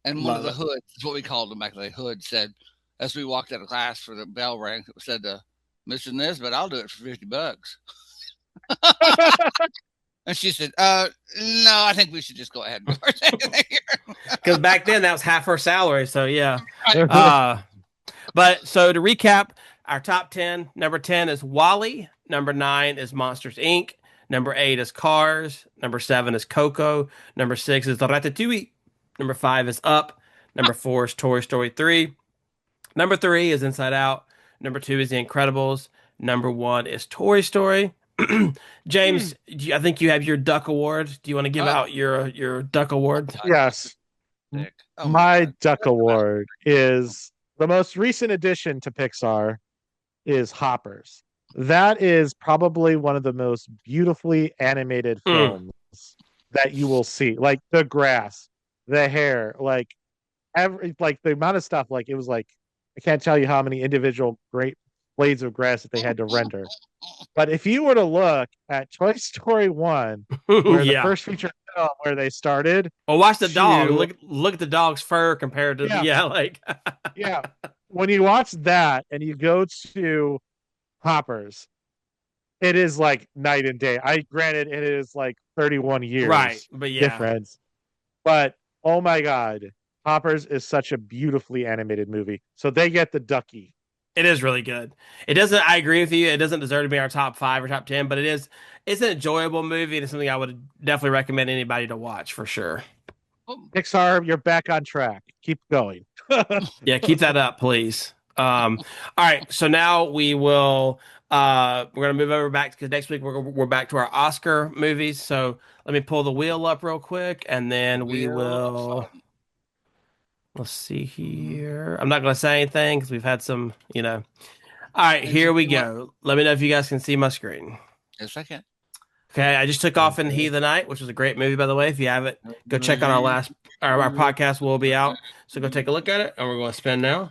B: And one of
C: Love
B: the
C: it.
B: hoods, is what we called them back then, hood said, as we walked out of class for the bell rang, it said, "Mr. Nesbitt, I'll do it for $50." And she said, no, I think we should just go ahead and do our thing here.
C: Because back then that was half her salary. So yeah. Uh, but so to recap, our top 10, number 10 is Wally, number 9 is Monsters Inc., number 8 is Cars, number 7 is Coco, number 6 is Ratatouille, number 5 is Up, number 4 is Toy Story 3, number 3 is Inside Out, number 2 is The Incredibles, number 1 is Toy Story. James, I think you have your Duck Award. Do you want to give out your Duck Award?
A: Yes.
B: Dick. Oh my
A: My
B: God.
A: Duck Award is the most recent addition to Pixar is Hoppers. That is probably one of the most beautifully animated
C: Mm.
A: films that you will see. Like the grass, the hair, like every like the amount of stuff. Like it was like I can't tell you how many individual great blades of grass that they had to render. But if you were to look at Toy Story 1, where the
C: Yeah.
A: first feature film where they started,
C: Well, watch the dog.
A: to
C: Look at the dog's fur compared to the
A: yeah,
C: yeah, like
A: yeah. When you watch that and you go to Hoppers, it is like night and day. I granted it is like 31
C: right,
A: years
C: but yeah,
A: difference, but oh my god, Hoppers is such a beautifully animated movie. So they get the ducky.
C: it is really good. It doesn't. I agree with you. It doesn't deserve to be our top five or top 10, but it is. It's an enjoyable movie and it's something I would definitely recommend anybody to watch for sure.
A: Pixar, you're back on track. Keep going.
C: Yeah, keep that up, please. All right, so now we will we're gonna move over back because next week we're back to our Oscar movies. So let me pull the wheel up real quick and then we
B: Wheel of
C: will
B: Fun.
C: let's see
B: Mhm.
C: here. I'm not gonna say anything because we've had some, All right,
B: And
C: here
B: you
C: we
B: do what?
C: go. Let me know if you guys can see my screen.
B: Yes, I can.
C: Okay, I just took off in Heat of the Night, which was a great movie, by the way. If you haven't, go check on our podcast will be out. So go take a look at it, and we're going to spin now.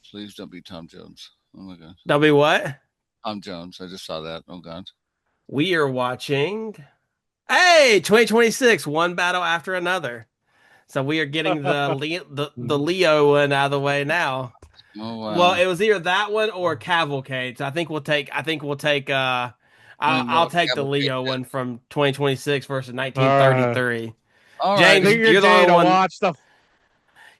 B: Please don't be Tom Jones. Oh my God.
C: That'll be what?
B: Tom Jones. I just saw that. Oh God.
C: We are watching. Hey, 2026, one battle after another. So we are getting the Leo one out of the way now.
B: Oh
C: Well,
B: wow.
C: it was either that one or Cavalcade. So I think we'll take I'll
B: Well,
C: take the
B: cavalcade.
C: Leo one from 2026 versus
A: All right.
C: 1933.
B: All right.
C: James,
A: Pick your
C: you're the
A: day
C: only
A: to
C: one.
A: watch the.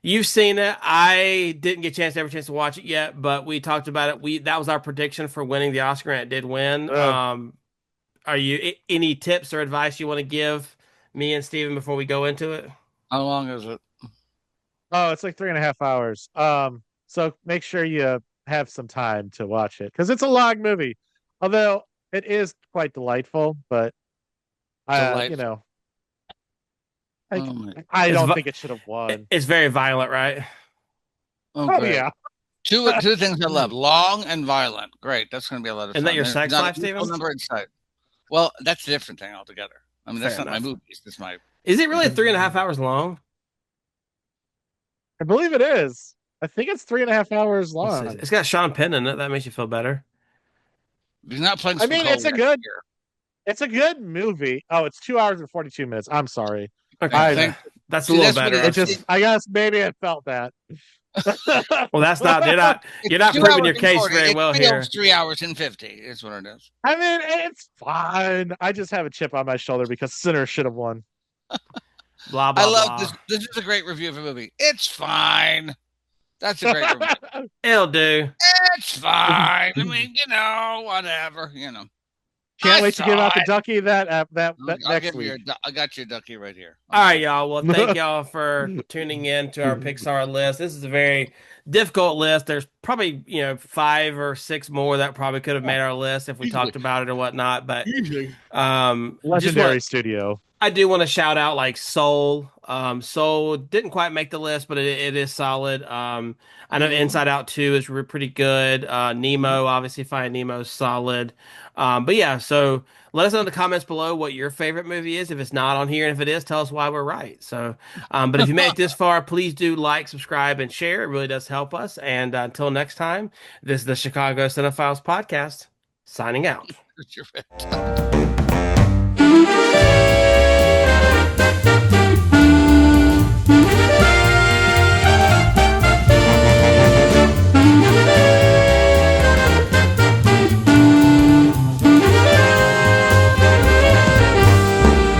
C: You've seen it. I didn't get every chance to watch it yet, but we talked about it. That was our prediction for winning the Oscar, and it did win.
A: Uh,
C: Are you any tips or advice you want to give me and Steven before we go into it?
B: How long is it?
A: oh, it's like 3.5 hours. So make sure you have some time to watch it because it's a long movie. Although it is quite delightful, but you
B: Delightful.
A: know, like
B: Oh my.
A: I
C: It's
A: don't
C: vi-
A: think it should have won.
C: it's very violent, right?
B: Oh
A: Oh
B: great.
A: yeah.
B: Two things I love: long and violent. Great. That's going to be a lot of
C: Isn't that
B: fun.
C: your
B: There's
C: sex
B: not a
C: life,
B: equal
C: Steven?
B: number in sight. Well, that's a different thing altogether. I mean,
C: Fair
B: that's not my
C: enough.
B: movies. That's my.
C: Is it
B: You
C: really
B: know.
C: 3.5 hours long?
A: I believe it is. I think it's 3.5 hours
C: Let's see.
A: long.
C: It's got Sean Penn in it. That makes you feel better.
B: He's not playing
A: I mean,
B: Spicoli here.
A: it's a good movie. Oh, it's 2 hours and 42 minutes. I'm sorry.
C: Okay,
A: I
B: Thank.
C: that's a
B: See,
C: little
B: that's what
C: better
B: it
A: it
B: is.
C: actually.
A: just I guess maybe it felt that.
C: Well, that's not. You're not.
B: It's
C: You're not
B: two
C: proving
B: hours
C: your
B: and
C: case
B: 40.
C: very
B: It
C: well
B: feels
C: here.
B: 3 hours and 50. Is what it is.
A: I mean, it's fine. I just have a chip on my shoulder because Sinner should have won.
C: Blah
B: I
C: blah
B: love this.
C: blah.
B: This is a great review of a movie. It's fine. That's a great review.
C: It'll do.
B: It's fine. I mean, whatever.
A: Can't
B: I
A: wait to give
B: saw
A: out the
B: it.
A: ducky that
B: I'll
A: next
B: give you
A: week.
B: I got your ducky right here.
C: All right,
B: Okay.
C: y'all. Well, thank y'all for tuning in to our Pixar list. This is a very difficult list. There's probably, 5 or 6 more that probably could have made our list if we
B: Easily.
C: talked about it or whatnot. But
B: Easily.
C: just want
A: Legendary studio.
C: I do want to shout out like Soul. Soul didn't quite make the list, but it is solid. I know
B: Mhm.
C: Inside Out 2 is pretty good. Nemo, obviously, Finding Nemo is solid. But yeah, so let us know in the comments below what your favorite movie is. If it's not on here, and if it is, tell us why we're right. So, but if you made it this far, please do like, subscribe, and share. It really does help us. And until next time, this is the Chicago Cinephiles Podcast, signing out.
B: You're right.